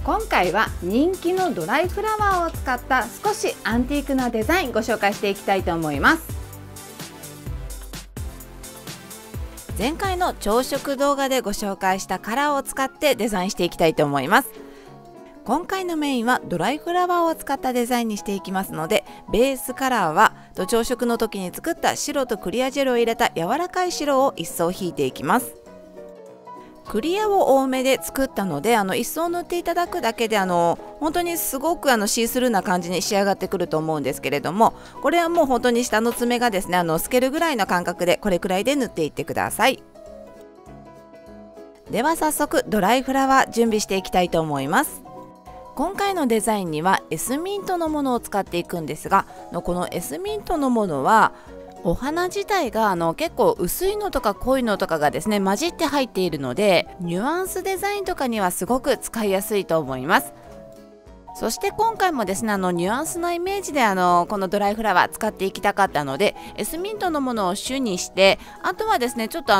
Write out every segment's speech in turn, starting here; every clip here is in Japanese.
今回は人気のドライフラワーを使った少しアンティークなデザインご紹介していきたいと思います。前回の朝食動画でご紹介したカラーを使ってデザインしていきたいと思います。今回のメインはドライフラワーを使ったデザインにしていきますので、ベースカラーは朝食の時に作った白とクリアジェルを入れた柔らかい白を一層引いていきます。クリアを多めで作ったので一層塗っていただくだけで本当にすごくシースルーな感じに仕上がってくると思うんですけれども、これはもう本当に下の爪がですね透けるぐらいの感覚でこれくらいで塗っていってください。では早速ドライフラワー準備していきたいと思います。今回のデザインにはエスミントのものを使っていくんですが、このエスミントのものはお花自体が結構薄いのとか濃いのとかがですね混じって入っているので、ニュアンスデザインとかにはすごく使いやすいと思います。そして今回もですねニュアンスのイメージでこのドライフラワー使っていきたかったので、エスミントのものを主にして、あとはですねちょっと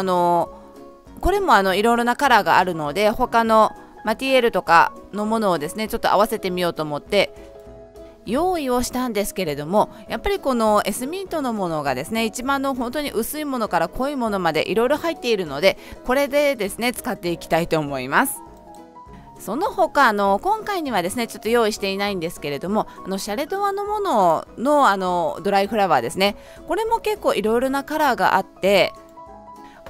これもいろいろなカラーがあるので、他のマティエールとかのものをですねちょっと合わせてみようと思って用意をしたんですけれども、やっぱりこのエスミントのものがですね一番本当に薄いものから濃いものまでいろいろ入っているので、これでですね使っていきたいと思います。その他今回にはですねちょっと用意していないんですけれども、シャレドアのもののドライフラワーですね、これも結構いろいろなカラーがあって、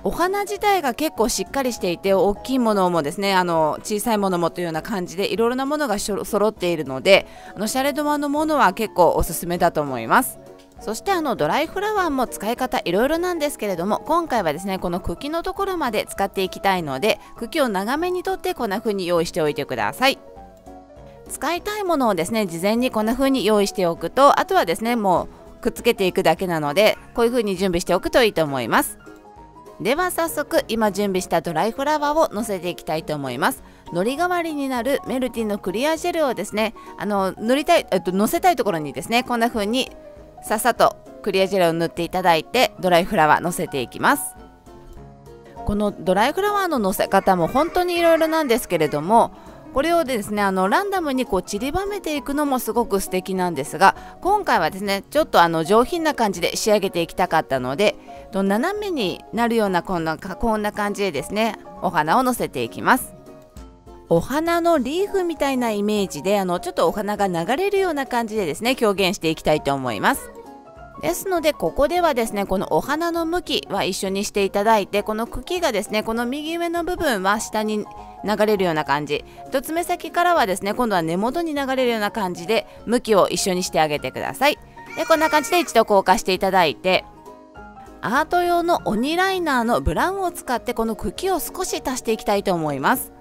お花自体が結構しっかりしていて、大きいものもですね小さいものもというような感じでいろいろなものが揃っているので、シャレドアのものは結構おすすめだと思います。そしてドライフラワーも使い方いろいろなんですけれども、今回はですねこの茎のところまで使っていきたいので、茎を長めに取ってこんな風に用意しておいてください。使いたいものをですね事前にこんな風に用意しておくと、あとはですねもうくっつけていくだけなので、こういう風に準備しておくといいと思います。では早速今準備したドライフラワーをのせていきたいと思います。のり代わりになるメルティンのクリアジェルをですねのせたいところにですねこんな風にさっさとクリアジェルを塗っていただいて、ドライフラワーのせていきます。このドライフラワーののせ方も本当にいろいろなんですけれども、これをですねランダムに散りばめていくのもすごく素敵なんですが、今回はですねちょっと上品な感じで仕上げていきたかったので、斜めになるようなこんな感じでですねお花をのせていきます。お花のリーフみたいなイメージでちょっとお花が流れるような感じでですね表現していきたいと思います。ですのでここではですねこのお花の向きは一緒にしていただいて、この茎がですねこの右上の部分は下に流れるような感じ、爪先からはですね今度は根元に流れるような感じで向きを一緒にしてあげてください。でこんな感じで一度硬化していただいて、アート用の鬼ライナーのブラウンを使ってこの茎を少し足していきたいと思います。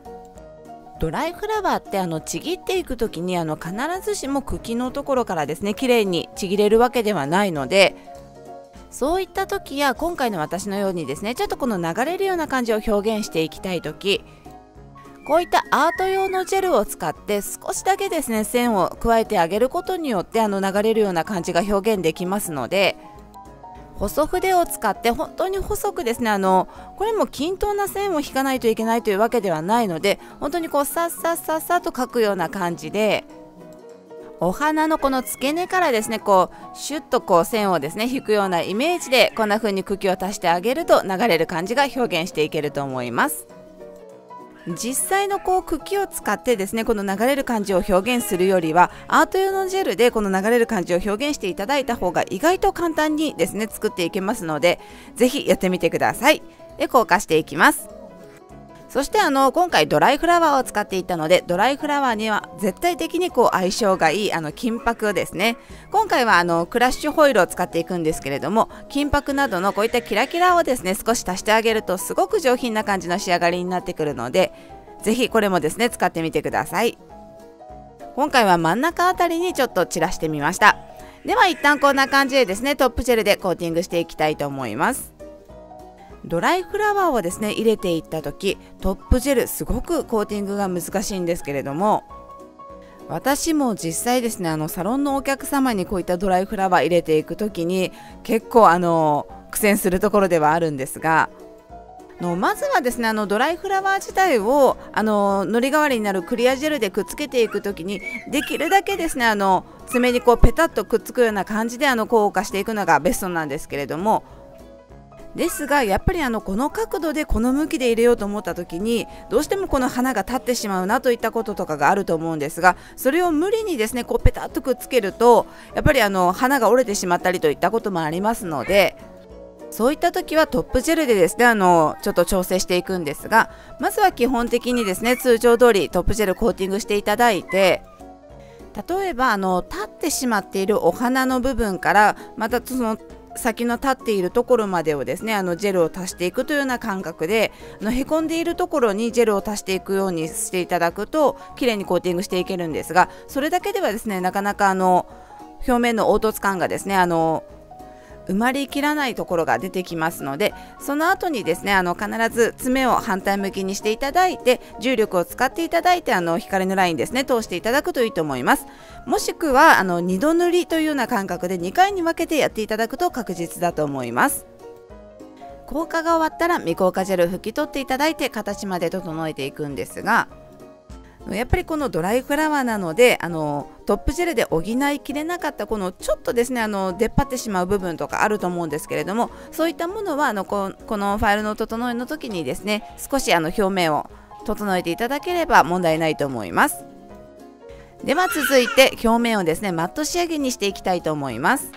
ドライフラワーってちぎっていく時に必ずしも茎のところからですね綺麗にちぎれるわけではないので、そういった時や今回の私のようにですねちょっとこの流れるような感じを表現していきたい時、こういったアート用のジェルを使って少しだけですね線を加えてあげることによって流れるような感じが表現できますので、細筆を使って本当に細くですねこれも均等な線を引かないといけないというわけではないので、本当にさっさっさっさと描くような感じで、お花のこの付け根からですねシュッと線をですね引くようなイメージでこんな風に茎を足してあげると流れる感じが表現していけると思います。実際の茎を使ってですねこの流れる感じを表現するよりは、アート用のジェルでこの流れる感じを表現していただいた方が意外と簡単にですね作っていけますので、ぜひやってみてください。で硬化していきます。そして今回ドライフラワーを使っていったので、ドライフラワーには絶対的に相性がいい金箔ですね。今回はクラッシュホイルを使っていくんですけれども、金箔などのこういったキラキラをですね少し足してあげるとすごく上品な感じの仕上がりになってくるので、ぜひこれもですね使ってみてください。今回は真ん中あたりにちょっと散らしてみました。では一旦こんな感じでですねトップジェルでコーティングしていきたいと思います。ドライフラワーをですね入れていった時、トップジェルすごくコーティングが難しいんですけれども、私も実際ですねサロンのお客様にこういったドライフラワー入れていく時に結構苦戦するところではあるんですが、まずはですねドライフラワー自体を糊代わりになるクリアジェルでくっつけていくときにできるだけですね爪にこうペタッとくっつくような感じで硬化していくのがベストなんですけれども、ですがやっぱりこの角度でこの向きで入れようと思った時にどうしてもこの花が立ってしまうなといったこととかがあると思うんですが、それを無理にですねこうペタッとくっつけるとやっぱり花が折れてしまったりといったこともありますので、そういった時はトップジェルでですねちょっと調整していくんですが、まずは基本的にですね通常通りトップジェルコーティングしていただいて、例えば立ってしまっているお花の部分からまたその先の立っているところまでをですねジェルを足していくというような感覚でへこんでいるところにジェルを足していくようにしていただくと綺麗にコーティングしていけるんですが、それだけではですねなかなか表面の凹凸感がですね埋まりきらないところが出てきますので、その後にですね必ず爪を反対向きにしていただいて重力を使っていただいて光のラインですね通していただくといいと思います。もしくは2度塗りというような感覚で2回に分けてやっていただくと確実だと思います。硬化が終わったら未硬化ジェル拭き取っていただいて形まで整えていくんですが、やっぱりこのドライフラワーなのでトップジェルで補いきれなかったこのちょっとですね出っ張ってしまう部分とかあると思うんですけれども、そういったものはこのファイルの整えの時にですね少し表面を整えていただければ問題ないと思います。では続いて表面をですねマット仕上げにしていきたいと思います。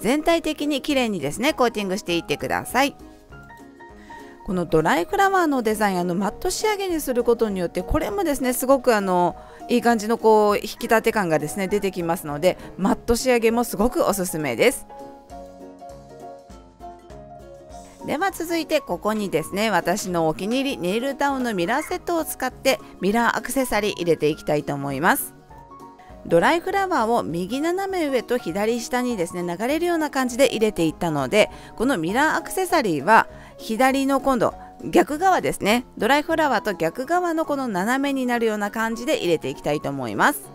全体的にきれいにですねコーティングしていってください。このドライフラワーのデザインマット仕上げにすることによってこれもですねすごくいい感じの引き立て感がですね出てきますので、マット仕上げもすごくおすすめです。では続いてここにですね私のお気に入りネイルダウンのミラーセットを使ってミラーアクセサリー入れていきたいと思います。ドライフラワーを右斜め上と左下にですね流れるような感じで入れていったので、このミラーアクセサリーは左の今度逆側ですね、ドライフラワーと逆側のこの斜めになるような感じで入れていきたいと思います。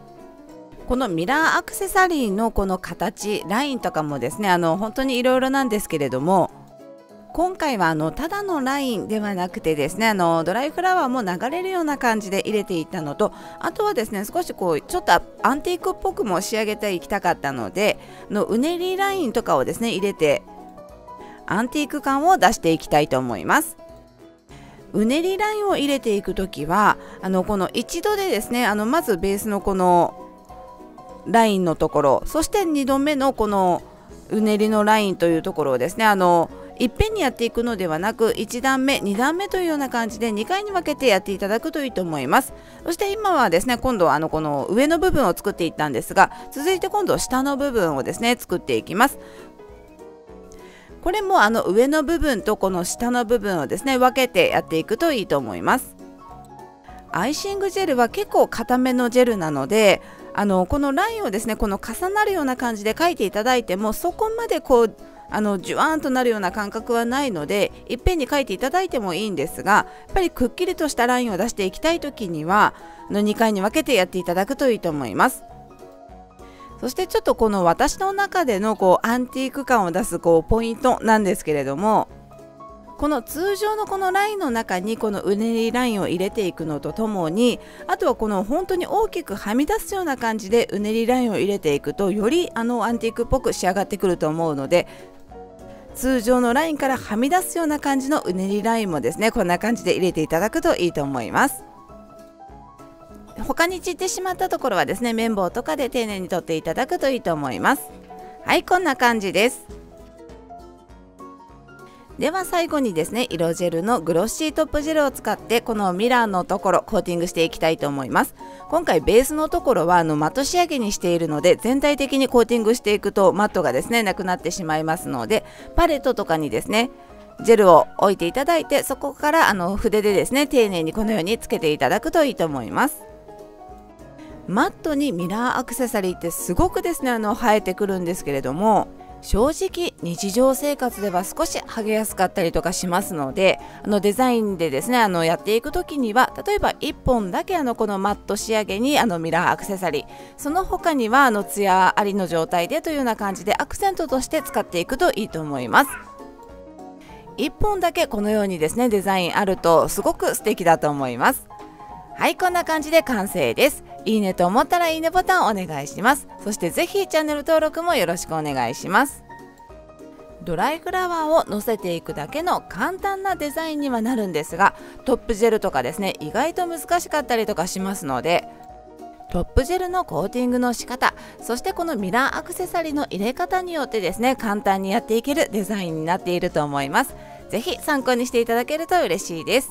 このミラーアクセサリーのこの形ラインとかもですね本当にいろいろなんですけれども、今回はただのラインではなくてですねドライフラワーも流れるような感じで入れていったのと、あとはですね少しちょっとアンティークっぽくも仕上げていきたかったのでうねりラインとかをですね入れてアンティーク感を出していきたいと思います。うねりラインを入れていくときはこの一度でですねまずベースのこのラインのところ、そして2度目のこのうねりのラインというところをですねいっぺんにやっていくのではなく1段目2段目というような感じで2回に分けてやっていただくといいと思います。そして今はですね今度はこの上の部分を作っていったんですが、続いて今度下の部分をですね作っていきます。これも上の部分とこの下の部分をですね分けてやっていくといいと思います。アイシングジェルは結構固めのジェルなのでこのラインをですねこの重なるような感じで描いていただいてもそこまでジュワーンとなるような感覚はないのでいっぺんに描いていただいてもいいんですが、やっぱりくっきりとしたラインを出していきたい時には2回に分けてやっていただくといいと思います。そしてちょっとこの私の中でのアンティーク感を出すポイントなんですけれども、この通常のこのラインの中にこのうねりラインを入れていくのとともに、あとはこの本当に大きくはみ出すような感じでうねりラインを入れていくとよりアンティークっぽく仕上がってくると思うので、通常のラインからはみ出すような感じのうねりラインもですねこんな感じで入れていただくといいと思います。他に散ってしまったところはですね綿棒とかで丁寧に取っていただくといいと思います。はい、こんな感じです。では最後にですね色ジェルのグロッシートップジェルを使ってこのミラーのところコーティングしていきたいと思います。今回ベースのところはマット仕上げにしているので全体的にコーティングしていくとマットがですねなくなってしまいますので、パレットとかにですねジェルを置いていただいて、そこから筆でですね丁寧にこのようにつけていただくといいと思います。マットにミラーアクセサリーってすごくですね生えてくるんですけれども、正直日常生活では少し剥げやすかったりとかしますので、デザインでですねやっていく時には例えば1本だけこのマット仕上げにミラーアクセサリー、その他にはツヤありの状態でというような感じでアクセントとして使っていくといいと思います。1本だけこのようにですねデザインあるとすごく素敵だと思います。はい、こんな感じで完成です。いいねと思ったらいいねボタンお願いします。そしてぜひチャンネル登録もよろしくお願いします。ドライフラワーをのせていくだけの簡単なデザインにはなるんですが、トップジェルとかですね意外と難しかったりとかしますので、トップジェルのコーティングの仕方、そしてこのミラーアクセサリーの入れ方によってですね簡単にやっていけるデザインになっていると思います。ぜひ参考にしていただけると嬉しいです。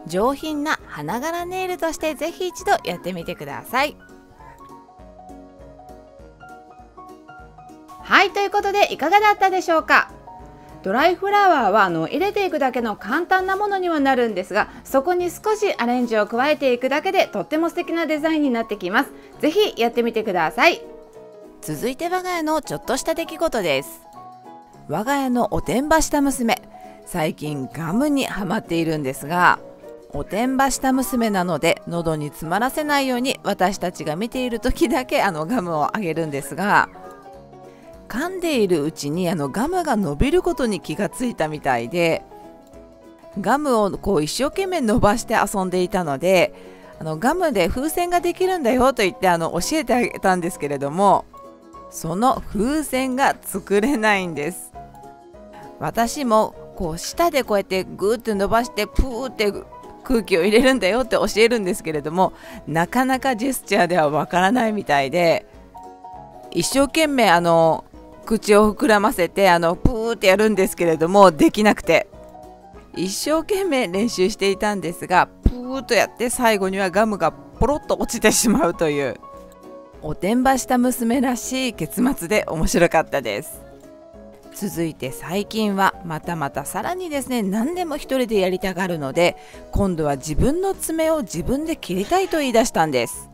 上品な花柄ネイルとしてぜひ一度やってみてください。はい、ということでいかがだったでしょうか。ドライフラワーは入れていくだけの簡単なものにはなるんですが、そこに少しアレンジを加えていくだけでとっても素敵なデザインになってきます。ぜひやってみてください。続いて我が家のちょっとした出来事です。我が家のおてんばした娘、最近ガムにハマっているんですが、おてんばした娘なので喉に詰まらせないように私たちが見ている時だけガムをあげるんですが、噛んでいるうちにガムが伸びることに気がついたみたいで、ガムを一生懸命伸ばして遊んでいたので、ガムで風船ができるんだよと言って教えてあげたんですけれども、その風船が作れないんです。私も舌でこうやってグーって伸ばしてプーって空気を入れるんだよって教えるんですけれども、なかなかジェスチャーではわからないみたいで、一生懸命口を膨らませてプーってやるんですけれどもできなくて、一生懸命練習していたんですが、プーとやって最後にはガムがポロッと落ちてしまうというおてんばした娘らしい結末で面白かったです。続いて最近はまたさらにですね何でも一人でやりたがるので、今度は自分の爪を自分で切りたいと言い出したんです。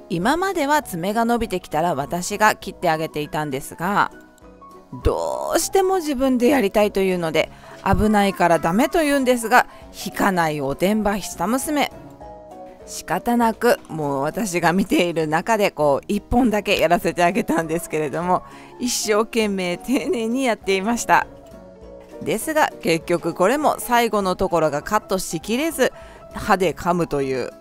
今までは爪が伸びてきたら私が切ってあげていたんですが、どうしても自分でやりたいというので、危ないからダメと言うんですが引かないおてんばした娘、仕方なくもう私が見ている中で1本だけやらせてあげたんですけれども、一生懸命丁寧にやっていました。ですが結局これも最後のところがカットしきれず歯で噛むという、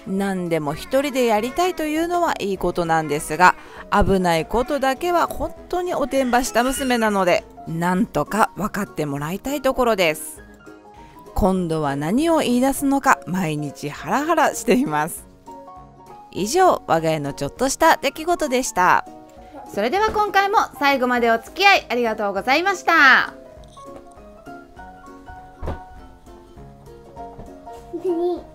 何でも一人でやりたいというのはいいことなんですが、危ないことだけは本当におてんばした娘なので、なんとか分かってもらいたいところです。今度は何を言い出すのか毎日ハラハラしています。以上、我が家のちょっとした出来事でした。それでは今回も最後までお付き合いありがとうございました。何